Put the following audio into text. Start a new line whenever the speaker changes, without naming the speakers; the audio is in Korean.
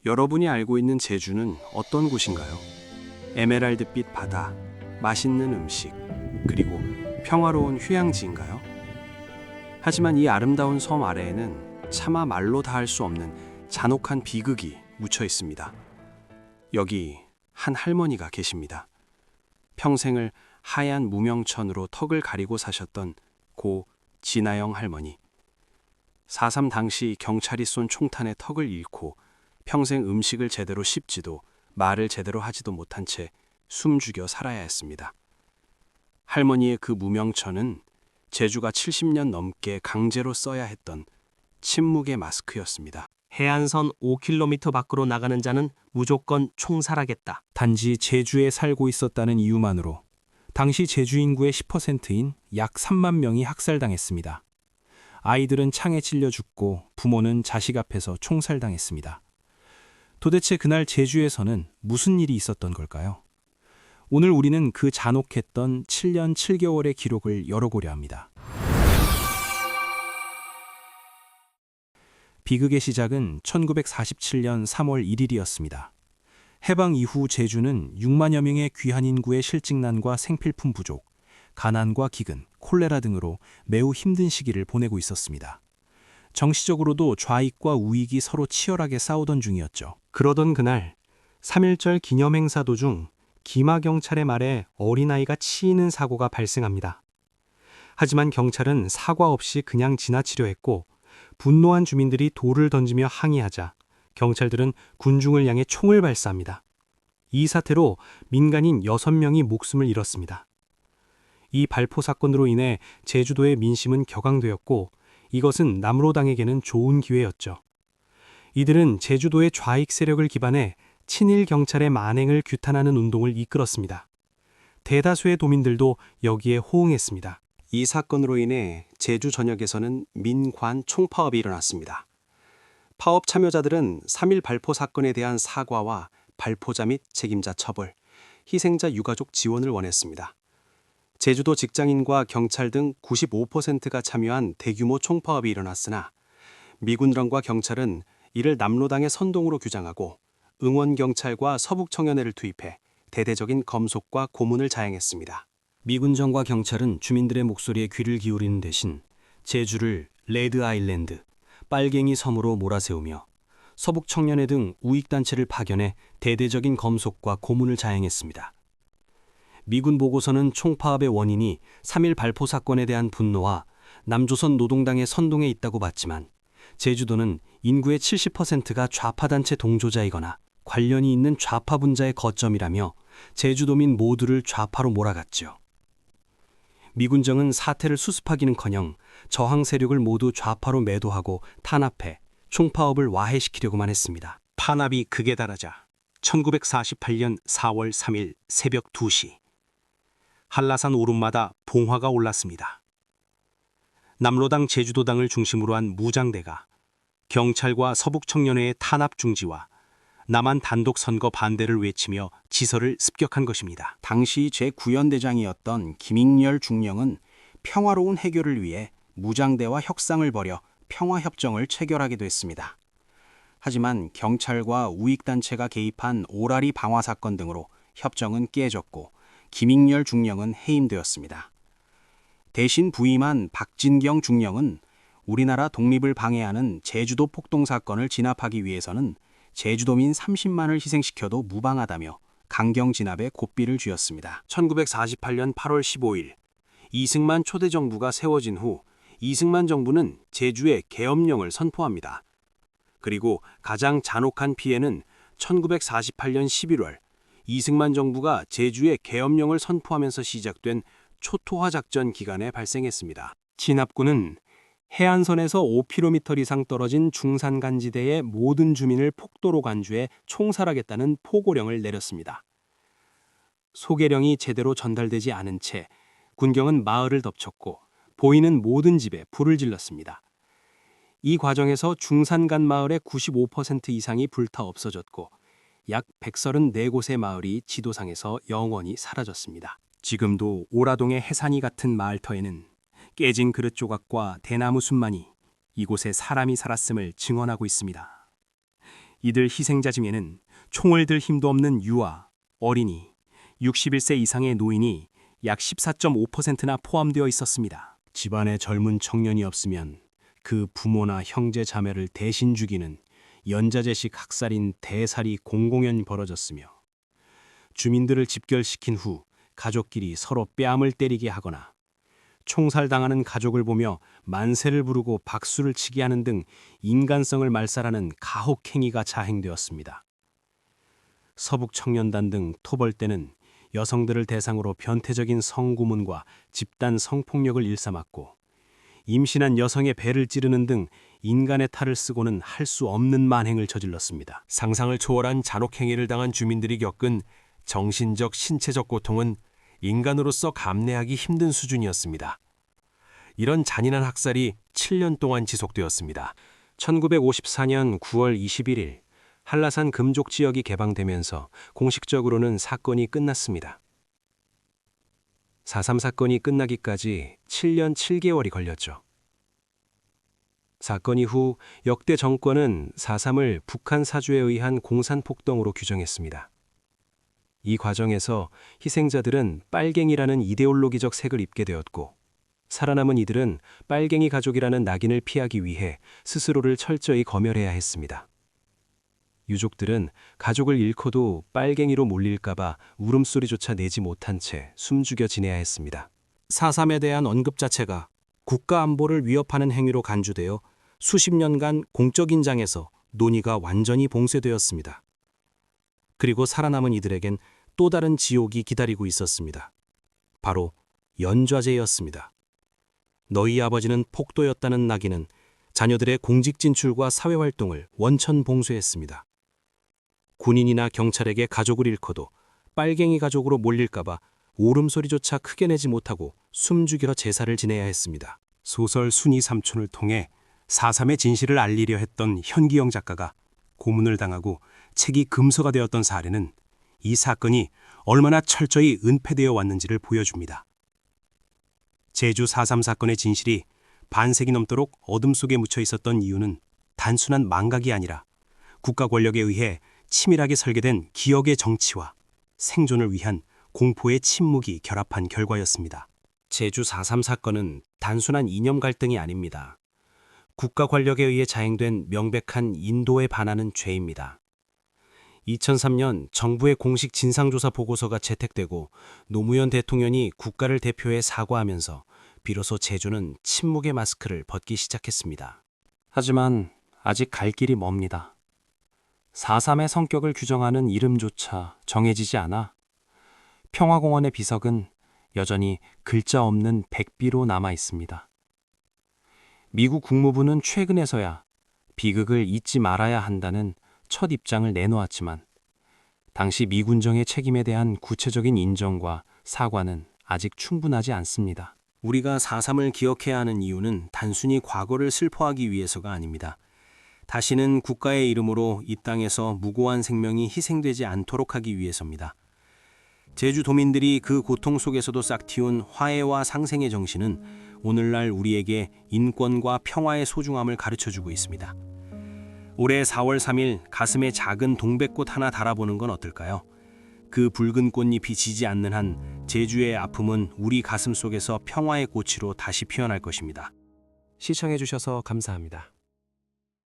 여러분이 알고 있는 제주는 어떤 곳인가요? 에메랄드빛 바다, 맛있는 음식, 그리고 평화로운 휴양지인가요? 하지만 이 아름다운 섬 아래에는 차마 말로 다 할 수 없는 잔혹한 비극이 묻혀 있습니다. 여기 한 할머니가 계십니다. 평생을 하얀 무명천으로 턱을 가리고 사셨던 고 진아영 할머니. 4.3 당시 경찰이 쏜 총탄에 턱을 잃고 평생 음식을 제대로 씹지도 말을 제대로 하지도 못한 채 숨죽여 살아야 했습니다. 할머니의 그 무명천은 제주가 70년 넘게 강제로 써야 했던 침묵의 마스크였습니다.
해안선 5km 밖으로 나가는 자는 무조건 총살하겠다.
단지 제주에 살고 있었다는 이유만으로 당시 제주 인구의 10%인 약 3만 명이 학살당했습니다. 아이들은 창에 찔려 죽고 부모는 자식 앞에서 총살당했습니다. 도대체 그날 제주에서는 무슨 일이 있었던 걸까요? 오늘 우리는 그 잔혹했던 7년 7개월의 기록을 열어보려 합니다. 비극의 시작은 1947년 3월 1일이었습니다. 해방 이후 제주는 6만여 명의 귀한 인구의 실직난과 생필품 부족, 가난과 기근, 콜레라 등으로 매우 힘든 시기를 보내고 있었습니다. 정치적으로도 좌익과 우익이 서로 치열하게 싸우던 중이었죠.
그러던 그날 3.1절 기념행사 도중 기마경찰의 말에 어린아이가 치이는 사고가 발생합니다. 하지만 경찰은 사과 없이 그냥 지나치려 했고 분노한 주민들이 돌을 던지며 항의하자 경찰들은 군중을 향해 총을 발사합니다. 이 사태로 민간인 6명이 목숨을 잃었습니다. 이 발포 사건으로 인해 제주도의 민심은 격앙되었고 이것은 남로당에게는 좋은 기회였죠. 이들은 제주도의 좌익 세력을 기반해 친일 경찰의 만행을 규탄하는 운동을 이끌었습니다. 대다수의 도민들도 여기에 호응했습니다.
이 사건으로 인해 제주 전역에서는 민관 총파업이 일어났습니다. 파업 참여자들은 3.1 발포 사건에 대한 사과와 발포자 및 책임자 처벌, 희생자 유가족 지원을 원했습니다. 제주도 직장인과 경찰 등 95%가 참여한 대규모 총파업이 일어났으나 미군령과 경찰은 이를 남로당의 선동으로 규정하고 응원경찰과 서북청년회를 투입해 대대적인 검속과 고문을 자행했습니다. 미군정과 경찰은 주민들의 목소리에 귀를 기울이는 대신 제주를 레드 아일랜드, 빨갱이 섬으로 몰아세우며 서북청년회 등 우익단체를 파견해 대대적인 검속과 고문을 자행했습니다. 미군 보고서는 총파업의 원인이 3.1 발포 사건에 대한 분노와 남조선 노동당의 선동에 있다고 봤지만 제주도는 인구의 70%가 좌파단체 동조자이거나 관련이 있는 좌파 분자의 거점이라며 제주도민 모두를 좌파로 몰아갔죠. 미군정은 사태를 수습하기는커녕 저항 세력을 모두 좌파로 매도하고 탄압해 총파업을 와해시키려고만 했습니다.
탄압이 극에 달하자 1948년 4월 3일 새벽 2시 한라산 오름마다 봉화가 올랐습니다. 남로당 제주도당을 중심으로 한 무장대가 경찰과 서북청년회의 탄압 중지와 남한 단독 선거 반대를 외치며 지서를 습격한 것입니다.
당시 제9연대장이었던 김익렬 중령은 평화로운 해결을 위해 무장대와 협상을 벌여 평화협정을 체결하게 됐습니다. 하지만 경찰과 우익단체가 개입한 오라리 방화 사건 등으로 협정은 깨졌고 김익렬 중령은 해임되었습니다. 대신 부임한 박진경 중령은 우리나라 독립을 방해하는 제주도 폭동 사건을 진압하기 위해서는 제주도민 30만을 희생시켜도 무방하다며 강경 진압에 고삐를 쥐었습니다. 1948년 8월 15일 이승만 초대 정부가 세워진 후 이승만 정부는 제주에 계엄령을 선포합니다. 그리고 가장 잔혹한 피해는 1948년 11월 이승만 정부가 제주에 계엄령을 선포하면서 시작된 초토화 작전 기간에 발생했습니다. 진압군은 해안선에서 5km 이상 떨어진 중산간지대의 모든 주민을 폭도로 간주해 총살하겠다는 포고령을 내렸습니다. 소계령이 제대로 전달되지 않은 채 군경은 마을을 덮쳤고 보이는 모든 집에 불을 질렀습니다. 이 과정에서 중산간 마을의 95% 이상이 불타 없어졌고 약 134곳의 마을이 지도상에서 영원히 사라졌습니다. 지금도 오라동의 해산이 같은 마을터에는 깨진 그릇 조각과 대나무 순만이 이곳에 사람이 살았음을 증언하고 있습니다.
이들 희생자 중에는 총을 들 힘도 없는 유아, 어린이, 61세 이상의 노인이 약 14.5%나 포함되어 있었습니다.
집안에 젊은 청년이 없으면 그 부모나 형제 자매를 대신 죽이는 연자제식 학살인 대살이 공공연 벌어졌으며 주민들을 집결시킨 후 가족끼리 서로 뺨을 때리게 하거나 총살당하는 가족을 보며 만세를 부르고 박수를 치게 하는 등 인간성을 말살하는 가혹행위가 자행되었습니다. 서북 청년단 등 토벌대는 여성들을 대상으로 변태적인 성고문과 집단 성폭력을 일삼았고 임신한 여성의 배를 찌르는 등 인간의 탈을 쓰고는 할 수 없는 만행을 저질렀습니다.
상상을 초월한 잔혹행위를 당한 주민들이 겪은 정신적, 신체적 고통은 인간으로서 감내하기 힘든 수준이었습니다. 이런 잔인한 학살이 7년 동안 지속되었습니다.
1954년 9월 21일 한라산 금족 지역이 개방되면서 공식적으로는 사건이 끝났습니다. 4.3 사건이 끝나기까지 7년 7개월이 걸렸죠. 사건 이후 역대 정권은 4.3을 북한 사주에 의한 공산폭동으로 규정했습니다. 이 과정에서 희생자들은 빨갱이라는 이데올로기적 색을 입게 되었고 살아남은 이들은 빨갱이 가족이라는 낙인을 피하기 위해 스스로를 철저히 검열해야 했습니다. 유족들은 가족을 잃고도 빨갱이로 몰릴까봐 울음소리조차 내지 못한 채 숨죽여 지내야 했습니다. 4.3에 대한 언급 자체가 국가 안보를 위협하는 행위로 간주되어 수십 년간 공적 인장에서 논의가 완전히 봉쇄되었습니다. 그리고 살아남은 이들에겐 또 다른 지옥이 기다리고 있었습니다. 바로 연좌제였습니다. 너희 아버지는 폭도였다는 낙인은 자녀들의 공직 진출과 사회활동을 원천 봉쇄했습니다. 군인이나 경찰에게 가족을 잃고도 빨갱이 가족으로 몰릴까봐 울음소리조차 크게 내지 못하고 숨죽여 제사를 지내야 했습니다. 소설 순이 삼촌을 통해 4.3의 진실을 알리려 했던 현기영 작가가 고문을 당하고 책이 금서가 되었던 사례는 이 사건이 얼마나 철저히 은폐되어 왔는지를 보여줍니다. 제주 4.3 사건의 진실이 반세기 넘도록 어둠 속에 묻혀 있었던 이유는 단순한 망각이 아니라 국가 권력에 의해 치밀하게 설계된 기억의 정치와 생존을 위한 공포의 침묵이 결합한 결과였습니다. 제주 4.3 사건은 단순한 이념 갈등이 아닙니다. 국가 권력에 의해 자행된 명백한 인도에 반하는 죄입니다. 2003년 정부의 공식 진상조사 보고서가 채택되고 노무현 대통령이 국가를 대표해 사과하면서 비로소 제주는 침묵의 마스크를 벗기 시작했습니다. 하지만 아직 갈 길이 멉니다. 4.3의 성격을 규정하는 이름조차 정해지지 않아 평화공원의 비석은 여전히 글자 없는 백비로 남아 있습니다. 미국 국무부는 최근에서야 비극을 잊지 말아야 한다는 첫 입장을 내놓았지만 당시 미군정의 책임에 대한 구체적인 인정과 사과는 아직 충분하지 않습니다. 우리가 4.3을 기억해야 하는 이유는 단순히 과거를 슬퍼하기 위해서가 아닙니다. 다시는 국가의 이름으로 이 땅에서 무고한 생명이 희생되지 않도록 하기 위해서입니다. 제주도민들이 그 고통 속에서도 싹틔운 화해와 상생의 정신은 오늘날 우리에게 인권과 평화의 소중함을 가르쳐주고 있습니다. 올해 4월 3일 가슴에 작은 동백꽃 하나 달아보는 건 어떨까요? 그 붉은 꽃잎이 지지 않는 한 제주의 아픔은 우리 가슴 속에서 평화의 꽃으로 다시 피어날 것입니다. 시청해주셔서 감사합니다.